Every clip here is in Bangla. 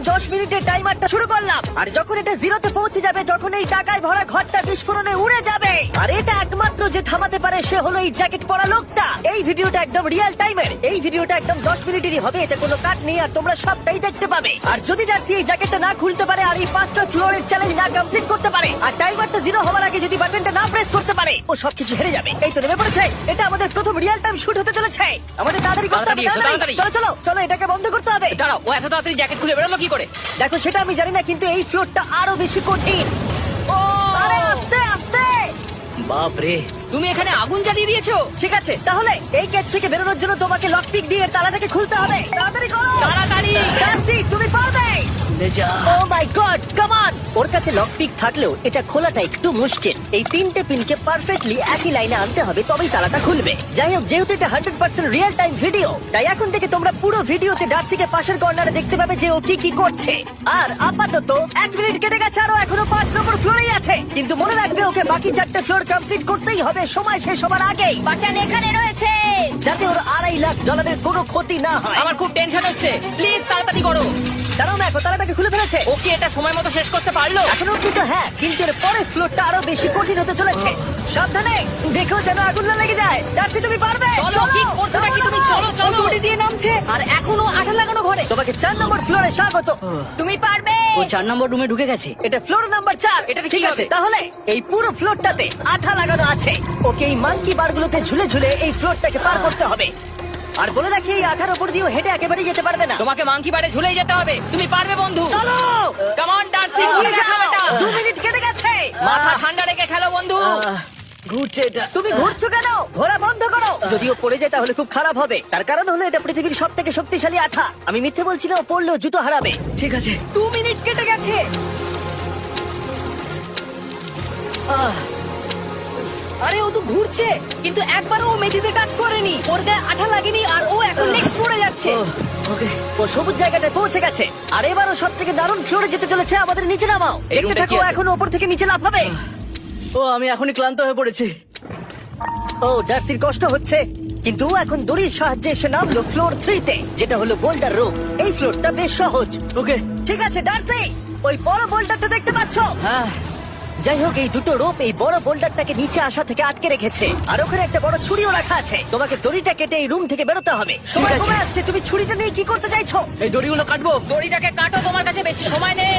10 মিনিটের টাইমারটা শুরু করলাম, আর যখন এটা জিরোতে পৌঁছে যাবে তখন এই টাকায় ভরা ঘরটা বিস্ফোরণে উড়ে যাবে। আর এটা একমাত্র যে থামাতে পারে সে হলো এই জ্যাকেট পরা লোকটা। এই ভিডিওটা একদম রিয়েল টাইমের, এই ভিডিওটা একদম 10 মিনিটেরই হবে, এতে কোনো কাট নেই আর তোমরা সবটাই দেখতে পাবে। আর যদি ডার্সি এই জ্যাকেটটা না খুলতে পারে আর এই 5টা ফ্লোরের চ্যালেঞ্জ না কমপ্লিট করতে পারে আর টাইমারটা জিরো হওয়ার আগে যদি বাটনটা না প্রেস করতে পারে, ও সবকিছু হেরে যাবে। এই তো নেমে পড়েছে, এটা আমাদের প্রথম রিয়েল টাইম শুট হতে চলেছে। আমাদের তাড়াতাড়ি করতে হবে, তাড়াতাড়ি। চলো চলো চলো, এটাকে বন্ধ করতে হবে। দাঁড়াও, ও এত তাড়াতাড়ি জ্যাকেট খুলে বেরোলো কি করে? দেখো সেটা আমি জানি না, কিন্তু এই ফ্লোরটা আরো বেশি কঠিন। ও আরে আস্তে আস্তে। বাপ রে, তুমি এখানে আগুন জ্বালিয়ে দিয়েছো। ঠিক আছে, তাহলে এই গেট থেকে বেরোনোর জন্য তোমাকে লকপিক দিয়ে এর তালাটাকে খুলতে হবে। তাড়াতাড়ি করো, তাড়াতাড়ি। ডার্সি তুমি পারবে। ও মাই গড, কাম অন। ওর কাছে লকপিক থাকলেও এটা খোলাটা একটু মুশকিল। এই 3টে পিনকে পারফেক্টলি একই লাইনে আনতে হবে, তবেই তালাটা খুলবে। যাই হোক, যেহেতু এটা 100% রিয়েল টাইম ভিডিও, তাই এখন থেকে তোমরা পুরো ভিডিওতে ডার্সিকে পাশের কর্নারে দেখতে পাবে যে ও কি কি করছে। আর আপাতত 1 মিনিট কেটে গেছে, আরো এখনো 5 নম্বর ফ্লোরেই আছে। কিন্তু মনে রাখবে ওকে বাকি 4টে ফ্লোর কমপ্লিট করতেই হবে সময় শেষ হবার আগেই, বাটন এখানে রয়েছে। যাতে ওর $2.5 লাখ কোনো ক্ষতি না হয়। আমার খুব টেনশন হচ্ছে, প্লিজ তাড়াতাড়ি করো। কারণ দেখো তালাটাকে খুলে ফেলেছে। ও কি এটা সময় মতো শেষ করতে পারলো? এখনো কিন্তু হ্যাঁ, কিন্তু এর পরের ফ্লোরটা আরো বেশি কঠিন হতে চলেছে। সাবধানে, দেখো যেন আগুন না লেগে যায়। ডার্সি তুমি পারবে। চলো, কি করছো নাকি তুমি? চলো চলো। দড়ি দিয়ে নামছে আর এখনো আঠা লাগানো ঘরে। তোমাকে 4 নম্বর ফ্লোরে স্বাগত। তুমি পারবে। ও 4 নম্বর রুমে ঢুকে গেছে। এটা ফ্লোর নাম্বার 4। এটাতে কি ঠিক আছে, হবে? তাহলে এই পুরো ফ্লোরটাতে আঠা লাগানো আছে। ওকে এই মাঙ্কি বারগুলোতে ঝুলে ঝুলে এই ফ্লোরটাকে পার করতে হবে। আর বলে রাখি, এই আঠার উপর দিয়েও হেঁটে একেবারেই যেতে পারবে না। তোমাকে মাংকি বারে ঝুলেই যেতে হবে। তুমি পারবে বন্ধু। চলো, কাম অন ডার্সি, এগিয়ে দেখাও যাও। এটা। 2 মিনিট কেটে গেছে। মাথা ঠান্ডা রেখে খেলো বন্ধু। ঘুরছে এটা। তুমি ঘুরছো কেন? ঘোরা বন্ধ করো। যদিও পড়ে যায় তাহলে খুব খারাপ হবে। তার কারণ হলো এটা পৃথিবীর সবথেকে শক্তিশালী আঠা। আমি মিথ্যে বলছি না, ও পড়লেও জুতো হারাবে। ঠিক আছে। 2 মিনিট কেটে গেছে। আরে ও তো ঘুরছে, কিন্তু একবারও ও মেঝেতে টাচ করেনি। ওর গায়ে আঠা লাগেনি আর ও এখন নেক্সট ফ্লোরে যাচ্ছে। ওকে। ও সবুজ জায়গাটায় পৌঁছে গেছে। আর এবারও সব থেকে দারুণ ফ্লোরে যেতে চলেছে। আমাদের নিচে নামাও। এই দেখতে রুমটা থাকো, কি আছে? এখন ওপর থেকে নিচে লাফাবে। ও আমি এখনই ক্লান্ত হয়ে পড়েছি। ও ডার্সির কষ্ট হচ্ছে, কিন্তু ও এখন দড়ির সাহায্যে এসে নামলো ফ্লোর 3 তে, যেটা হলো বোল্ডার রুম। এই ফ্লোরটা বেশ সহজ। ওকে। ঠিক আছে ডার্সি, ওই বড় বোল্ডারটা দেখতে পাচ্ছ? হ্যাঁ। যাই হোক, এই দুটো রোপ এই বড় বোল্ডারটাকে নিচে আসা থেকে আটকে রেখেছে। আর ওখানে একটা বড় ছুরিও রাখা আছে। তোমাকে দড়িটা কেটে এই রুম থেকে বেরোতে হবে। সময় আছে। কমে আসছে, তুমি ছুরিটা নিয়ে কি করতে চাইছো? এই দড়িগুলো কাটবো। দড়িটাকে কাটো, তোমার কাছে বেশি সময় নেই।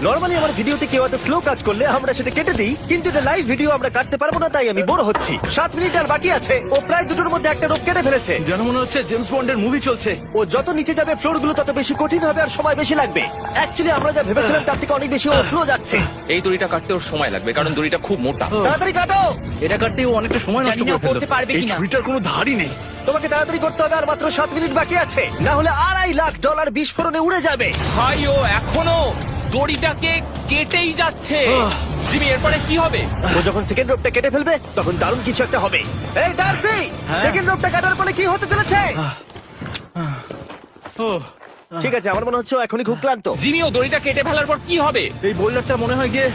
নরমালি আমার ভিডিওতে কেউ এত স্লো কাজ করলে আমরা সেটা কেটে দিই, কিন্তু এটা লাইভ ভিডিও আমরা কাটতে পারবো না, তাই আমি বোর হচ্ছি। 7 মিনিট আর বাকি আছে। ও প্রায় দুটোর মধ্যে একটা রোপ কেটে ফেলেছে। যেন মনে হচ্ছে জেমস বন্ডের মুভি চলছে। ও যত নিচে যাবে ফ্লোর গুলো তত বেশি কঠিন হবে আর সময় বেশি লাগবে। অ্যাকচুয়ালি আমরা যা ভেবেছিলাম তার থেকে অনেক বেশি ও স্লো যাচ্ছে। এই দড়িটা কাটতে ওর সময় লাগবে, কারণ দড়িটা খুব মোটা। তাড়াতাড়ি কাটো। এটা কাটতে ও অনেকটা সময় নষ্ট জানি না করে ফেললো। করতে পারবে এই কিনা। ছুরিটার কোনো ধারই নেই। তোমাকে তাড়াতাড়ি করতে হবে, আর মাত্র 7 মিনিট বাকি আছে, না হলে $2.5 লাখ বিস্ফোরণে উড়ে যাবে। ভাই ও এখনো দড়িটাকে কেটেই যাচ্ছে। জিমি, এরপরে কি হবে? ও যখন সেকেন্ড রোপটা কেটে ফেলবে তখন দারুণ কিছু একটা হবে। এই ডার্সি, সেকেন্ড রোপটা কাটার পরে কি হতে চলেছে? ও ঠিক আছে, আমার মনে হচ্ছে ও এখনই খুব ক্লান্ত। জিমি, ও দড়িটা কেটে ফেলার পর কি হবে? এই বোল্ডারটা মনে হয় গিয়ে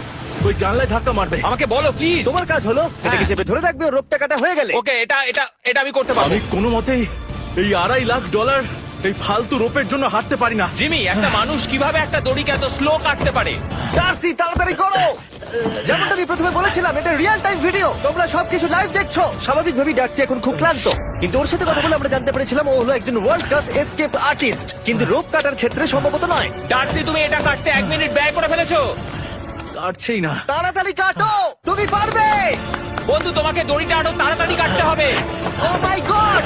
ওই জানলায় ধাক্কা মারবে। আমাকে বলো প্লিজ। তোমার কাজ হলো এটাকে চেপে ধরে রাখবে, ও রোপটা কাটা হয়ে গেলে। ওকে, এটা এটা এটা আমি করতে পারবো। আমি কোনো মতেই এই $2.5 লাখ এই ফালতু রোপের জন্য হাঁটতে পারি না। জিমি, একটা মানুষ কিভাবে একটা দড়িকে এত স্লো কাটতে পারে? ডার্সি তাড়াতাড়ি করো। যেমনটা আমি প্রথমে বলেছিলাম, এটা রিয়েল টাইম ভিডিও, তোমরা সবকিছু লাইভ দেখছো। স্বাভাবিকভাবেই ডার্সি এখন খুব ক্লান্ত, কিন্তু ওর সাথে কথা বলে আমরা জানতে পেরেছিলাম ও হলো একজন ওয়ার্ল্ড ক্লাস এসকেপ আর্টিস্ট, কিন্তু রোপ কাটার ক্ষেত্রে সম্ভবত নয়। ডার্সি, তুমি এটা কাটতে 1 মিনিট ব্যয় করে ফেলেছো। কাটছেই না। তাড়াতাড়ি কাটো, তুমি পারবে। বন্ধু, তোমাকে দড়িটা আরো তাড়াতাড়ি কাটতে হবে। ও মাই গড!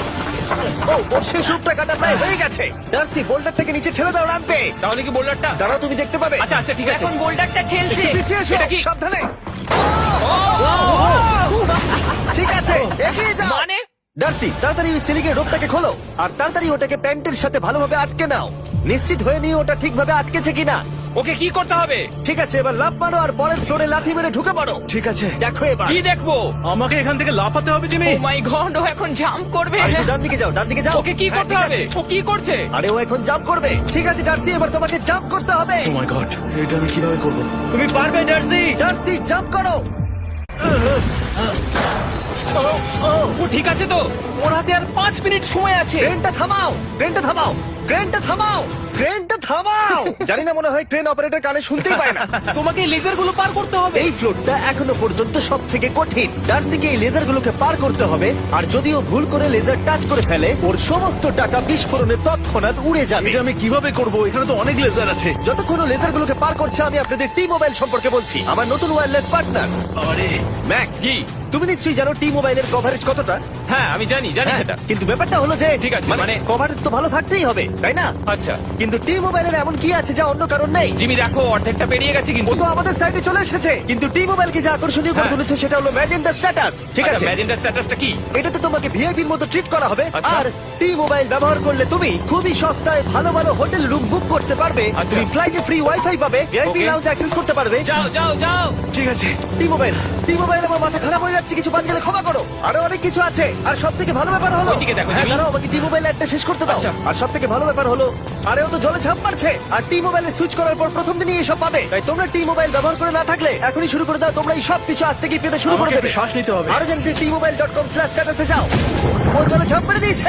ও ওর শেষ রূপটা কাটা প্রায় হয়ে গেছে। ডার্সি, বোল্ডারটাকে নিচে ঠেলে দাও রাম্পে। তাহলে কি বোল্ডারটা? দাঁড়াও, তুমি দেখতে পাবে। আচ্ছা আচ্ছা, ঠিক আছে। এখন বোল্ডারটা ঠেলছে। একটু পিছিয়ে এসো, এটা কি? সাবধানে। ঠিক আছে, এগিয়ে যাও। মানে? ডার্সি, তাড়াতাড়ি ওই সিলিংয়ের রোপটাকে খোলো আর তাড়াতাড়ি ওটাকে প্যান্টের সাথে ভালোভাবে আটকে নাও। নিশ্চিত হয়ে নিয়ে ওটা ঠিকভাবে আটকেছে কিনা। ওকে কি করতে হবে? ঠিক আছে, এবার লাফ মারো আর পরের ফ্লোরে লাথি মেরে ঢুকে পড়ো। ঠিক আছে, দেখো এবার। কি দেখবো? আমাকে এখান থেকে লাফাতে হবে জিমি। ও মাই গড, ও এখন জাম্প করবে। আর ডান দিকে যাও, ডান দিকে যাও। ওকে কি হ্যাঁ, করতে ঠিক হবে? আছে। ও কি করছে? আরে ও এখন জাম্প করবে। ঠিক আছে ডার্সি, এবার তোমাকে জাম্প করতে হবে। ও মাই গড, এটা আমি কিভাবে করব? তুমি পারবে ডার্সি। ডার্সি, জাম্প করো। ও ঠিক আছে তো? ওর হাতে আর 5 মিনিট সময় আছে। ট্রেনটা থামাও, ট্রেনটা থামাও। ক্রেনটা থামাও, ক্রেনটা থামাও। জানি না, মনে হয় ক্রেন অপারেটর কানে শুনতেই পায় না। তোমাকে লেজার গুলো পার করতে হবে। এই ফ্লোরটা এখনো পর্যন্ত সব থেকে কঠিন। ডার্সিকে এই লেজারগুলোকে পার করতে হবে, আর যদিও ভুল করে লেজার টাচ করে ফেলে, ওর সমস্ত টাকা বিস্ফোরণে তৎক্ষণাৎ উড়ে যাবে। এটা আমি কিভাবে করব? এখানে তো অনেক লেজার আছে। যতক্ষণ ও লেজারগুলোকে পার করছে, আমি আপনাদের টি মোবাইল সম্পর্কে বলছি, আমার নতুন ওয়্যারলেস পার্টনার। আরে ম্যাক, কি? তুমি নিশ্চয়ই জানো টি মোবাইলের কভারেজ কতটা? হ্যাঁ আমি জানি হ্যাঁ, সেটা। কিন্তু ব্যাপারটা হলো যে ঠিক আছে, মানে মানে- কভারেজ তো ভালো থাকতেই হবে, তাই না? আচ্ছা কিন্তু টি মোবাইলের এমন কি আছে যা অন্য কারণ নেই? জিমি দেখো অর্ধেকটা পেরিয়ে গেছে ও কিন্তু। তো আমাদের সাইডে চলে এসেছে, কিন্তু টি মোবাইলকে যে আকর্ষণীয় করে হ্যাঁ। তুলেছে সেটা হলো ম্যাজেন্টা স্ট্যাটাস। ঠিক আছে, ম্যাজেন্টা স্ট্যাটাসটা কি? এটাতে তোমাকে ভিআইপির মতো ট্রিট করা হবে। আচ্ছা। আর টি মোবাইল ব্যবহার করলে তুমি খুবই সস্তায় ভালো ভালো হোটেল রুম বুক করতে পারবে। আচ্ছা। তুমি ফ্লাইটে ফ্রি ওয়াইফাই পাবে, ভিআইপি Okay. লাউঞ্জ অ্যাক্সেস করতে পারবে। যাও যাও যাও। ঠিক আছে। টি মোবাইল, টি মোবাইল, আমার মাথা খারাপ হয়ে যাচ্ছে, কিছু বাদ গেলে ক্ষমা করো। আরো অনেক কিছু আছে, আর সব থেকে ভালো ব্যাপার হলো, ওইদিকে দেখো, হ্যাঁ জিমি। দাঁড়াও, আমাকে টি মোবাইল একটা শেষ করতে দাও। আচ্ছা। আর সব থেকে ভালো ব্যাপার হলো, আরে ও তো জলে ঝাঁপ মারছে, আর টি মোবাইলে সুইচ করার পর প্রথম দিনই এসব পাবে। তাই তোমরা টি মোবাইল ব্যবহার করে না থাকলে এখনই শুরু করে দাও। তোমরা এই সব কিছু আজ থেকেই পেতে শুরু করে আমাকে দেবে। একটু শ্বাস নিতে হবে। আরো জানতে tmobile.com/status এ যাও। ও জলে ঝাঁপ মেরে দিয়েছে।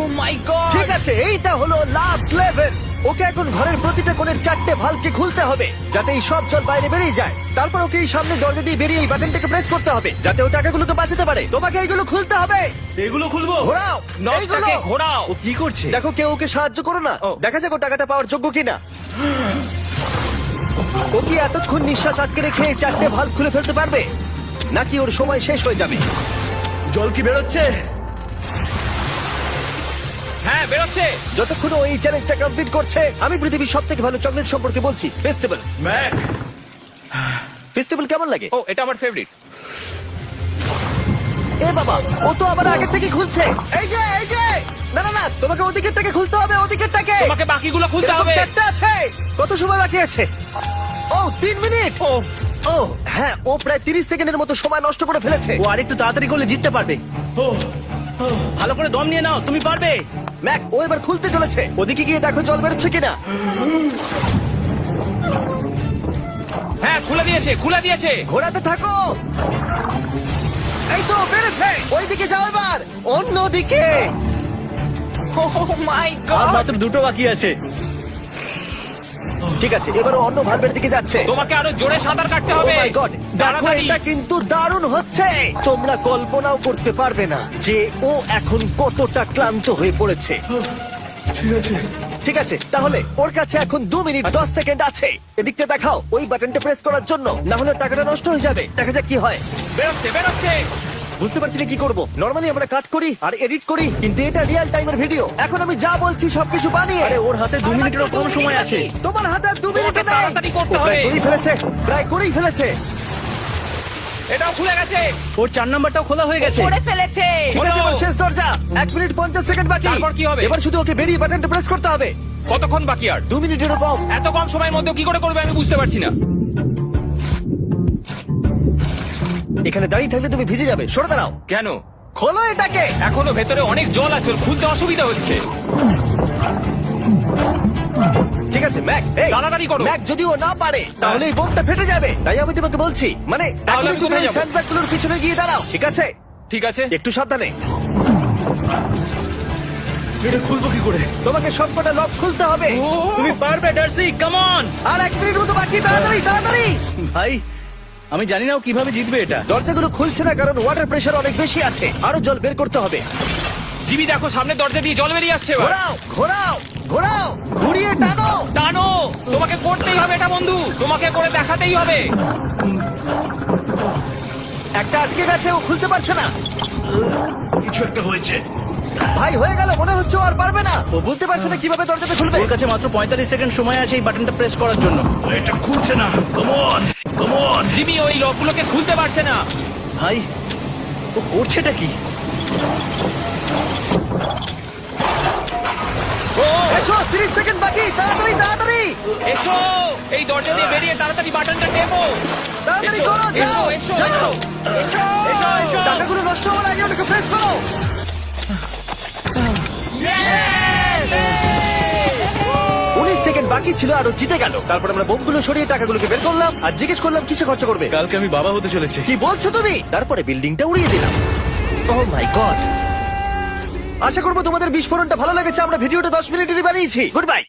ও মাই গড। ঠিক আছে, এইটা হলো লাস্ট লেভেল। ওকে এখন ঘরের প্রতিটা কোণের 4টে ভালভকে খুলতে হবে, যাতে এই সব জল বাইরে বেরিয়ে যায়। তারপর ওকে এই সামনে দরজা দিয়ে বেরিয়ে এই বাটনটাকে প্রেস করতে হবে, যাতে ও টাকাগুলোকে বাঁচাতে পারে। তোমাকে এইগুলো খুলতে হবে। এগুলো খুলবো? ঘোরাও এইগুলো। নটটাকে ঘোরাও। ও কি করছে? দেখো, কেউ ওকে সাহায্য করো না। ও। দেখা যাক ও টাকাটা পাওয়ার যোগ্য কিনা। ও কি এতক্ষণ নিঃশ্বাস আটকে রেখে এই 4টে ভালভ খুলে ফেলতে পারবে, নাকি ওর সময় শেষ হয়ে যাবে? জল কি বেরোচ্ছে? হ্যাঁ বেরোচ্ছে। যতক্ষণ ও এই চ্যালেঞ্জটা কমপ্লিট করছে, আমি পৃথিবীর সব থেকে ভালো চকলেট সম্পর্কে বলছি, ফেস্টিভ্যালস। ম্যাক, ফেস্টিভ্যাল কেমন লাগে? ও এটা আমার ফেভারিট। এ বাবা, ও তো আবার আগের থেকে খুলছে। এই যে, এই যে, না না না, তোমাকে ওদিকেরটাকে খুলতে হবে, ওদিকেরটাকে। তোমাকে বাকিগুলো খুলতে এরকম হবে। 4টে আছে। কত সময় বাকি আছে? ও 3 মিনিট। ও ও হ্যাঁ, ও প্রায় 30 সেকেন্ডের মতো সময় নষ্ট করে ফেলেছে। ও আরেকটু তাড়াতাড়ি করলে জিততে পারবে। ভালো করে দম নিয়ে নাও, তুমি পারবে। ম্যাক, ও এবার খুলতে চলেছে। ওদিকে গিয়ে দেখো জল বেরোচ্ছে কিনা। হ্যাঁ খুলে দিয়েছে, খুলে দিয়েছে। ঘোরাতে থাকো। এই তো বেড়েছে। ওইদিকে যাও এবার, অন্যদিকে। ও মাই আর গড। মাত্র দুটো বাকি আছে। ঠিক আছে, এবার ও অন্য ভালভের দিকে যাচ্ছে। তোমাকে আরো জোরে সাঁতার কাটতে Oh হবে। my God! দেখো, তাড়াতাড়ি। এটা কিন্তু দারুণ হচ্ছে। তোমরা কল্পনাও করতে পারবে না যে ও এখন কতটা ক্লান্ত হয়ে পড়েছে। ঠিক আছে। ঠিক আছে, তাহলে ওর কাছে এখন 2 মিনিট 10 সেকেন্ড আছে। এদিকটা দেখাও, ওই বাটনটা প্রেস করার জন্য, না হলে টাকাটা নষ্ট হয়ে যাবে। দেখা যাক কি হয়। বেরোচ্ছে বেরোচ্ছে। বুঝতে পারছি না কি করব। নরমালি আমরা কাট করি আর এডিট করি, কিন্তু এটা রিয়েল টাইমের ভিডিও। এখন আমি যা বলছি সবকিছু বানিয়ে। আরে ওর হাতে 2 মিনিটেরও কম সময় আছে। তোমার হাতে আর 2 মিনিট তোমাকে নেই। তাড়াতাড়ি করতে ও প্রায় হবে। করেই ফেলেছে, প্রায় করেই ফেলেছে। এটাও খুলে গেছে। ওর 4 নাম্বারটাও খোলা হয়ে গেছে। করে ফেলেছে। ঠিক আছে, এবার শেষ দরজা। 1 মিনিট 50 সেকেন্ড বাকি। তারপর কি হবে? এবার শুধু ওকে বেরিয়ে বাটনটা প্রেস করতে হবে। কতক্ষণ বাকি আর? 2 মিনিটেরও কম। এত কম সময়ের মধ্যে কি করে করবে আমি বুঝতে পারছি না। এখানে দাঁড়িয়ে থাকলে তুমি ভিজে যাবে, সরে দাঁড়াও। কেন? খোলো এটাকে। এখনো ভেতরে অনেক জল আছে, ওর খুলতে অসুবিধা হচ্ছে। ঠিক আছে ম্যাক, এই তাড়াতাড়ি করো। ম্যাক, যদি ও না পারে তাহলে এই বোমটা ফেটে যাবে। তাই আমি তোমাকে বলছি, মানে তাহলে এখনই আমি তুমি কোথায় ওই যাবো? স্যান্ডব্যাগগুলোর পিছনে গিয়ে দাঁড়াও, ঠিক আছে? ঠিক আছে। একটু সাবধানে। এটা খুলবো কি করে? তোমাকে সবকটা লক খুলতে হবে। তুমি পারবে ডার্সি, কাম অন। আর 1 মিনিট মতো বাকি, তাড়াতাড়ি তাড়াতাড়ি। ভাই, আমি জানি না ও কিভাবে জিতবে এটা। দরজাগুলো খুলছে না কারণ ওয়াটার প্রেশার অনেক বেশি আছে। আরো জল বের করতে হবে। জিমি দেখো সামনে দরজা দিয়ে জল বেরিয়ে আসছে এবার। ঘোরাও ঘোরাও ঘোরাও, ঘুরিয়ে টানো। টানো। তোমাকে করতেই হবে এটা বন্ধু, তোমাকে করে দেখাতেই হবে। একটা আটকে গেছে, ও খুলতে পারছে না। কিছু একটা হয়েছে। ভাই, হয়ে গেল, মনে হচ্ছে ও আর পারবে না। ও বুঝতে পারছে না কিভাবে দরজাটা খুলবে। ওর কাছে মাত্র 45 সেকেন্ড সময় আছে এই বাটনটা প্রেস করার জন্য। এটা খুলছে না। Come on, come on. Jimmy ওই লকগুলোকে খুলতে পারছে না। ভাই, ও করছেটা কি? ও এসো, 30 সেকেন্ড বাকি, তাড়াতাড়ি তাড়াতাড়ি এসো, এই দরজা দিয়ে বেরিয়ে তাড়াতাড়ি বাটনটা টেপো। তাড়াতাড়ি এসো, করো, যাও এসো, যাও। এসো, এসো, এসো, এসো। টাকাগুলো নষ্ট হওয়ার আগে ওটাকে প্রেস করো। 19 সেকেন্ড বাকি ছিল আর ও জিতে গেল। তারপর আমরা বোমগুলো সরিয়ে টাকাগুলোকে বের করলাম আর জিজ্ঞেস করলাম কিসে খরচ করবে। কালকে আমি বাবা হতে চলেছি। কি বলছো তুমি? তারপরে বিল্ডিংটা উড়িয়ে দিলাম। ও মাই গড, আশা করবো তোমাদের বিস্ফোরণটা ভালো লেগেছে। আমরা ভিডিওটা 10 মিনিটেরই বানিয়েছি। Good bye.